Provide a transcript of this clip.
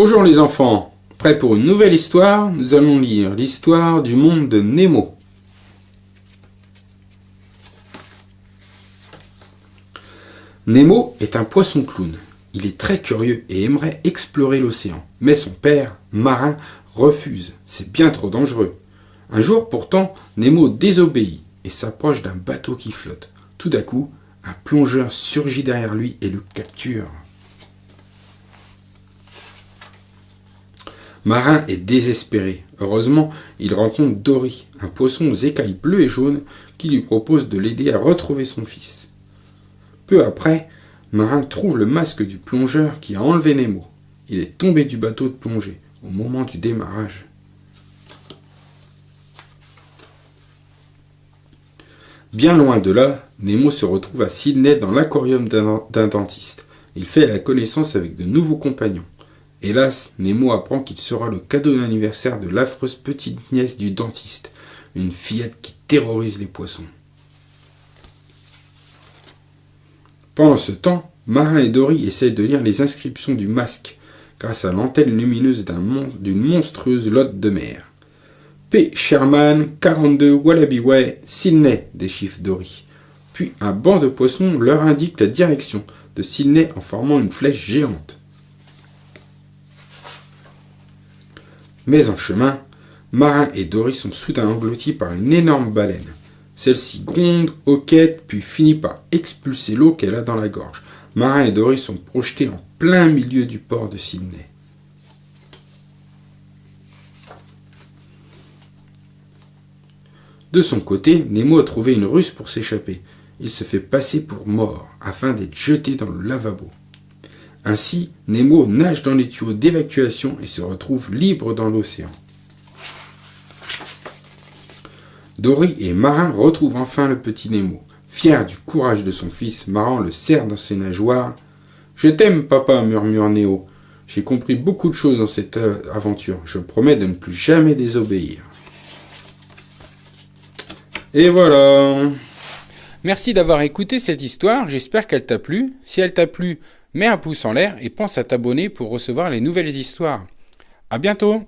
Bonjour les enfants, prêts pour une nouvelle histoire? Nous allons lire l'histoire du monde de Nemo. Nemo est un poisson clown. Il est très curieux et aimerait explorer l'océan. Mais son père, marin, refuse. C'est bien trop dangereux. Un jour pourtant, Nemo désobéit et s'approche d'un bateau qui flotte. Tout d'un coup, un plongeur surgit derrière lui et le capture. Marin est désespéré. Heureusement, il rencontre Dory, un poisson aux écailles bleues et jaunes, qui lui propose de l'aider à retrouver son fils. Peu après, Marin trouve le masque du plongeur qui a enlevé Nemo. Il est tombé du bateau de plongée au moment du démarrage. Bien loin de là, Nemo se retrouve à Sydney dans l'aquarium d'un dentiste. Il fait la connaissance avec de nouveaux compagnons. Hélas, Nemo apprend qu'il sera le cadeau d'anniversaire de l'affreuse petite nièce du dentiste, une fillette qui terrorise les poissons. Pendant ce temps, Marin et Dory essayent de lire les inscriptions du masque grâce à l'antenne lumineuse d'une monstrueuse lotte de mer. P. Sherman, 42 Wallaby Way, Sydney, déchiffre Dory. Puis un banc de poissons leur indique la direction de Sydney en formant une flèche géante. Mais en chemin, Marin et Dory sont soudain engloutis par une énorme baleine. Celle-ci gronde, hoquette, puis finit par expulser l'eau qu'elle a dans la gorge. Marin et Dory sont projetés en plein milieu du port de Sydney. De son côté, Nemo a trouvé une ruse pour s'échapper. Il se fait passer pour mort afin d'être jeté dans le lavabo. Ainsi, Nemo nage dans les tuyaux d'évacuation et se retrouve libre dans l'océan. Dory et Marin retrouvent enfin le petit Nemo. Fier du courage de son fils, Marin le serre dans ses nageoires. « Je t'aime, papa, murmure Nemo. J'ai compris beaucoup de choses dans cette aventure. Je promets de ne plus jamais désobéir. » Et voilà. Merci d'avoir écouté cette histoire, j'espère qu'elle t'a plu. Si elle t'a plu, mets un pouce en l'air et pense à t'abonner pour recevoir les nouvelles histoires. À bientôt.